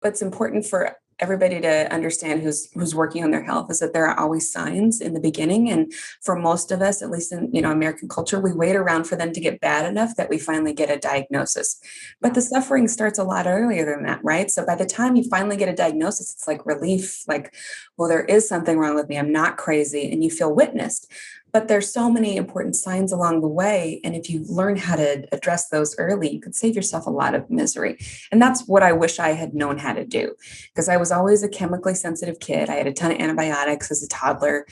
what's important for everybody to understand who's working on their health is that there are always signs in the beginning. And for most of us, at least in, American culture, we wait around for them to get bad enough that we finally get a diagnosis. But the suffering starts a lot earlier than that, right? So by the time you finally get a diagnosis, it's like relief, like, well, there is something wrong with me. I'm not crazy. And you feel witnessed. But there's so many important signs along the way. And if you learn how to address those early, you could save yourself a lot of misery. And that's what I wish I had known how to do, because I was always a chemically sensitive kid. I had a ton of antibiotics as a toddler,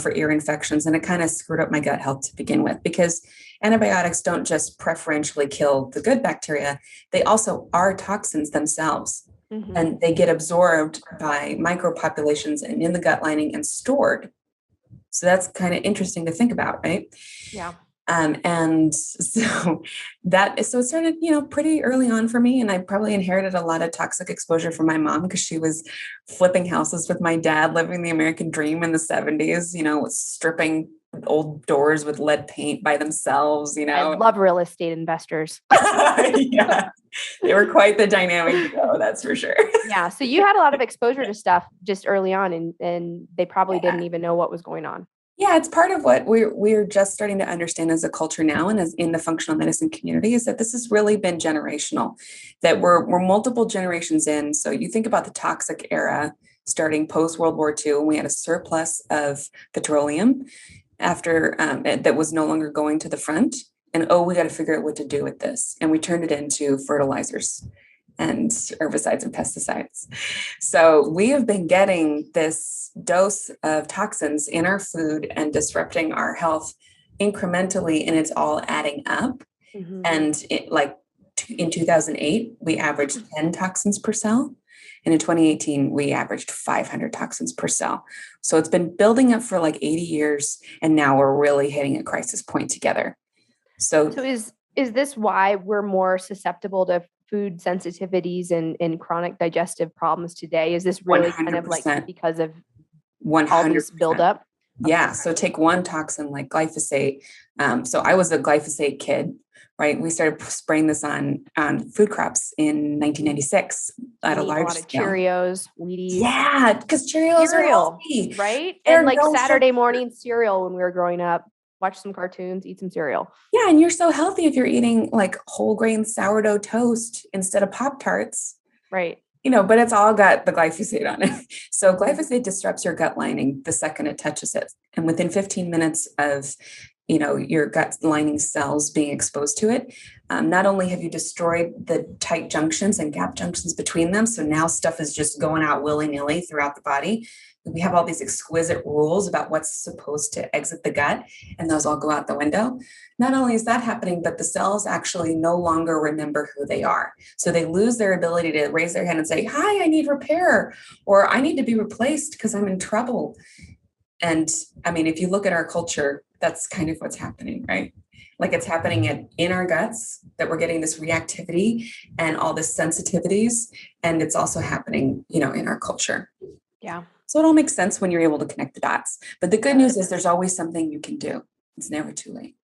for ear infections. And it kind of screwed up my gut health to begin with, because antibiotics don't just preferentially kill the good bacteria. They also are toxins themselves. Mm-hmm. And they get absorbed by micropopulations and in the gut lining and stored. So that's kind of interesting to think about, right? Yeah. And so it started, pretty early on for me. And I probably inherited a lot of toxic exposure from my mom, because she was flipping houses with my dad, living the American dream in the 70s, stripping old doors with lead paint by themselves, I love real estate investors. Yeah, they were quite the dynamic duo, that's for sure. Yeah. So you had a lot of exposure to stuff just early on, and they probably didn't even know what was going on. Yeah, it's part of what we're just starting to understand as a culture now, and as in the functional medicine community, is that this has really been generational, that we're multiple generations in. So you think about the toxic era starting post World War II, and we had a surplus of petroleum after that was no longer going to the front. And we got to figure out what to do with this. And we turned it into fertilizers and herbicides and pesticides. So we have been getting this dose of toxins in our food and disrupting our health incrementally, and it's all adding up. Mm-hmm. And in 2008, we averaged 10 toxins per cell. And in 2018, we averaged 500 toxins per cell. So it's been building up for like 80 years. And now we're really hitting a crisis point together. So is this why we're more susceptible to food sensitivities and chronic digestive problems today? Is this really 100%. Kind of like because of 100%. All this buildup? Yeah. So take one toxin like glyphosate. So I was a glyphosate kid, right? We started spraying this on food crops in 1996 at a large scale. Cheerios, Wheaties. Yeah, because Cheerios are healthy, right? And like Saturday morning cereal when we were growing up. Watch some cartoons, eat some cereal. Yeah, and you're so healthy if you're eating like whole grain sourdough toast instead of Pop-Tarts. Right. But it's all got the glyphosate on it. So glyphosate disrupts your gut lining the second it touches it. And within 15 minutes of, your gut lining cells being exposed to it, not only have you destroyed the tight junctions and gap junctions between them, so now stuff is just going out willy-nilly throughout the body. We have all these exquisite rules about what's supposed to exit the gut, and those all go out the window. Not only is that happening, but the cells actually no longer remember who they are. So they lose their ability to raise their hand and say, hi, I need repair, or I need to be replaced because I'm in trouble. And I mean, if you look at our culture, that's kind of what's happening, right? Like it's happening in our guts, that we're getting this reactivity and all this sensitivities. And it's also happening, in our culture. Yeah. So it all makes sense when you're able to connect the dots. But the good news is there's always something you can do. It's never too late.